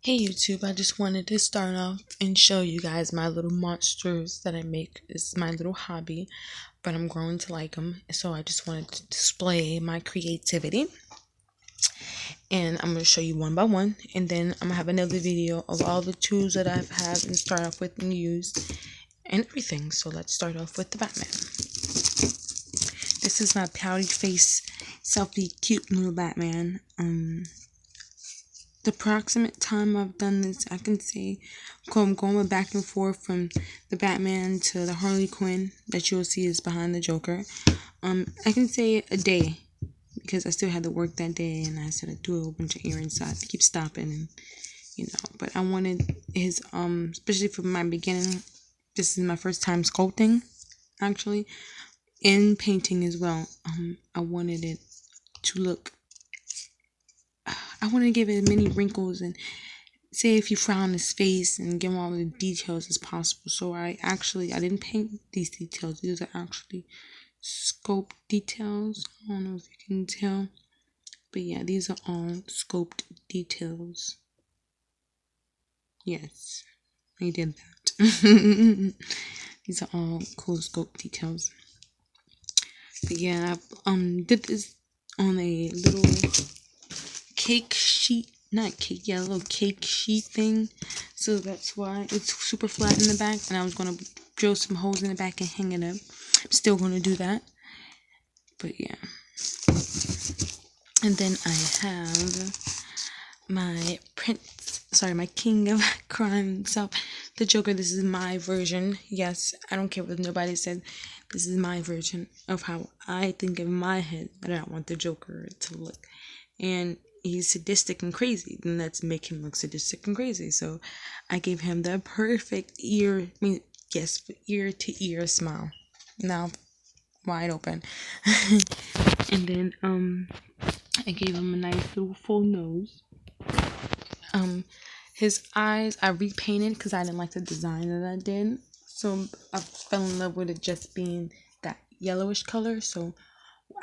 Hey YouTube, I just wanted to start off and show you guys my little monsters that I make. It's my little hobby, but I'm growing to like them. So I just wanted to display my creativity. And I'm going to show you one by one. And then I'm going to have another video of all the tools that I've had and start off with and use and everything. So let's start off with the Batman. This is my pouty face, selfie, cute little Batman. The approximate time I've done this, I can say, I'm going back and forth from the Batman to the Harley Quinn that you'll see is behind the Joker. I can say a day because I still had to work that day and I said I'd do a whole bunch of errands, so I had to keep stopping but I wanted his, especially for my beginning, this is my first time sculpting, actually, and painting as well. I wanted it to look I want to give it many wrinkles and say if you frown his face and give him all the details as possible. So I didn't paint these details. These are actually sculpt details. I don't know if you can tell. But yeah, these are all sculpt details. Yes, I did that. These are all cool sculpt details. But yeah, I did this on a little cake sheet, not cake, yeah, a little cake sheet thing, so that's why it's super flat in the back, and I was going to drill some holes in the back and hang it up. I'm still going to do that, but yeah. And then I have my my king of crime himself, the Joker. This is my version. Yes, I don't care what nobody said. This is my version of how I think in my head that I want the Joker to look. And he's sadistic and crazy, then let's make him look sadistic and crazy. So I gave him the perfect ear to ear smile, mouth wide open. And then I gave him a nice little full nose. His eyes I repainted because I didn't like the design that I did, so I fell in love with it just being that yellowish color. So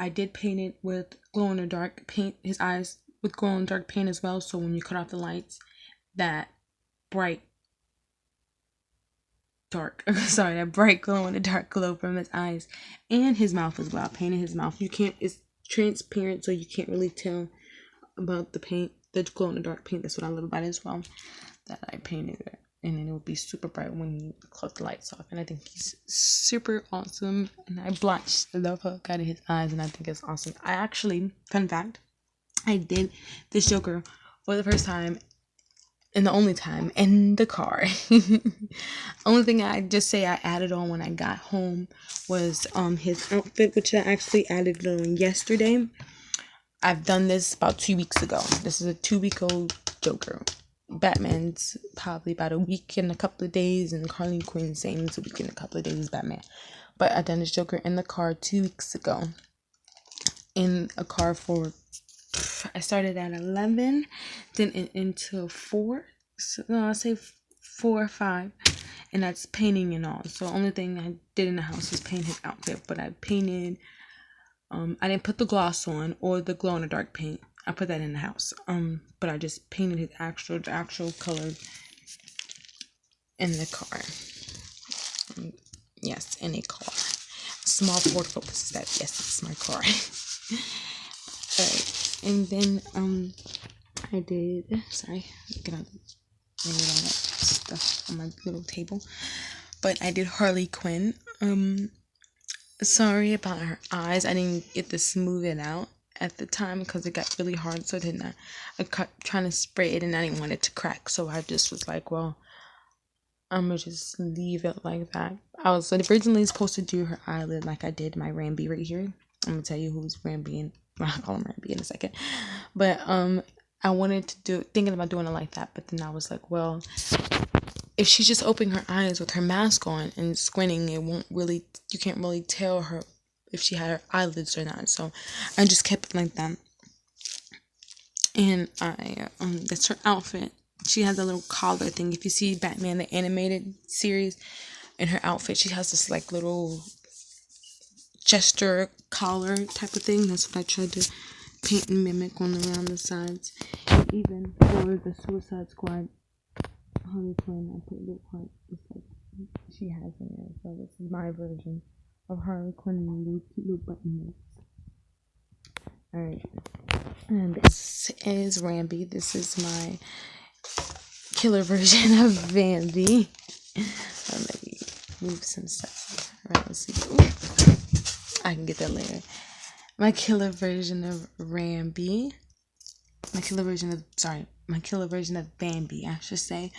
I did paint it with glow in the dark paint, his eyes with glow in the dark paint as well. So when you cut off the lights, that bright glow in the dark glow from his eyes and his mouth as well. I painted his mouth. It's transparent, so you can't really tell about the paint, the glow in the dark paint. That's what I love about it as well, that I painted it. And then it will be super bright when you close the lights off. And I think he's super awesome. And I blotched the fuck out of his eyes, and I think it's awesome. I actually, fun fact, I did this Joker for the first time and the only time in the car. Only thing I just say I added on when I got home was his outfit, which I actually added on yesterday. I've done this about 2 weeks ago. This is a 2-week-old Joker. Batman's probably about a week and a couple of days, and Harley Quinn same, it's a week and a couple of days as Batman. But I done this Joker in the car 2 weeks ago. In a car I started at 11, then until 4. So no, I'll say 4 or 5, and that's painting and all. So the only thing I did in the house was paint his outfit, but I painted. I didn't put the gloss on or the glow in the dark paint. I put that in the house. But I just painted his actual color in the car. Yes, in a car. Small Ford Focus is that. Yes, it's my car. Alright, and then I did. Sorry, get out all that stuff on my little table. But I did Harley Quinn. Sorry about her eyes. I didn't get to smooth it out at the time because it got really hard, so I kept trying to spray it and I didn't want it to crack, so I just was like, well, I'm gonna just leave it like that. I was originally supposed to do her eyelid like I did my Rambi right here. I'm gonna tell you who's Rambi, and I'll call him Rambi in a second. But I wanted to thinking about doing it like that, but then I was like, well, if she's just opening her eyes with her mask on and squinting, you can't really tell her if she had her eyelids or not. So I just kept it like that. And that's her outfit. She has a little collar thing. If you see Batman the animated series, in her outfit, she has this like little jester collar type of thing. That's what I tried to paint and mimic on around the sides. And even for the Suicide Squad Harley Quinn, I put little heart just like she has in there. So this is my version of Harley Quinn and little cute little button notes. Alright. And this is Rambi. This is my killer version of Bambi. Let me move some stuff. Alright, let's see. Ooh. I can get that later. My killer version of Rambi. My killer version of Bambi, I should say.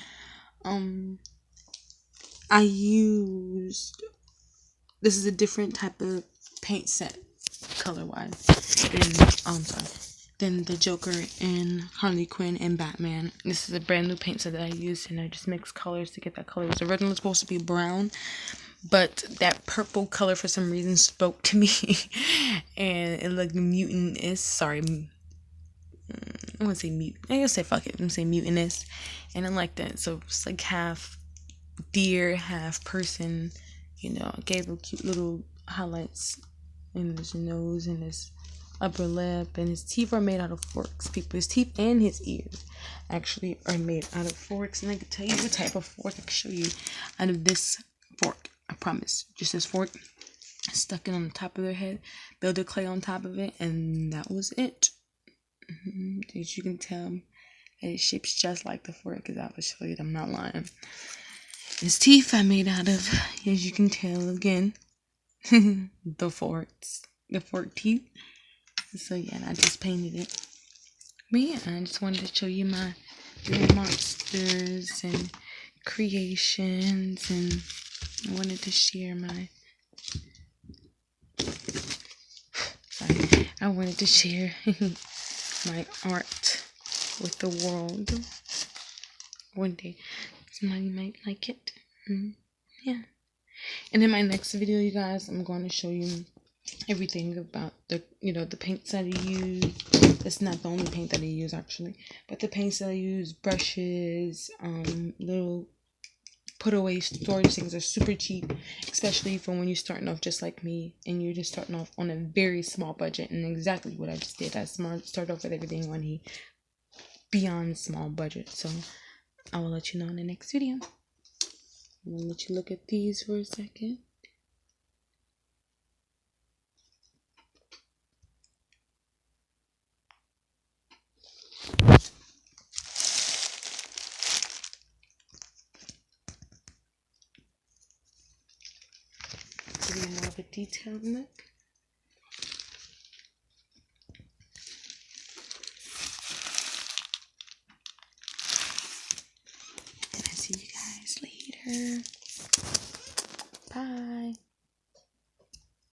I used, this is a different type of paint set, color-wise, than the Joker and Harley Quinn and Batman. This is a brand new paint set that I used, and I just mixed colors to get that color. It was originally supposed to be brown, but that purple color for some reason spoke to me, and it looked mutant-ish. Sorry, I want to say mutant. I'm gonna say fuck it. I'm gonna say mutinous, and I like that. So it's like half deer, half person. You know, I gave him cute little highlights in his nose and his upper lip, and his teeth are made out of forks. People, his teeth and his ears actually are made out of forks, and I can tell you what type of fork. I can show you out of this fork. I promise. Just this fork. Stuck it on the top of their head, build a clay on top of it, and that was it. As you can tell, it shapes just like the fork, because I will show you. I'm not lying. His teeth are made out of, as you can tell again, the fork teeth. So yeah, and I just painted it. But yeah, I just wanted to show you my little monsters and creations, and I wanted to share my. I wanted to share my art with the world. One day, somebody might like it. Yeah. And in my next video, you guys, I'm going to show you everything about the paints that I use. It's not the only paint that I use actually, but the paints that I use, brushes, little put away storage things are super cheap, especially for when you're starting off just like me and you're just starting off on a very small budget. And exactly what I just did, I started off with everything on a beyond small budget. So I will let you know in the next video. I'm gonna let you look at these for a second. Give you more of a detailed look. And I'll see you guys later.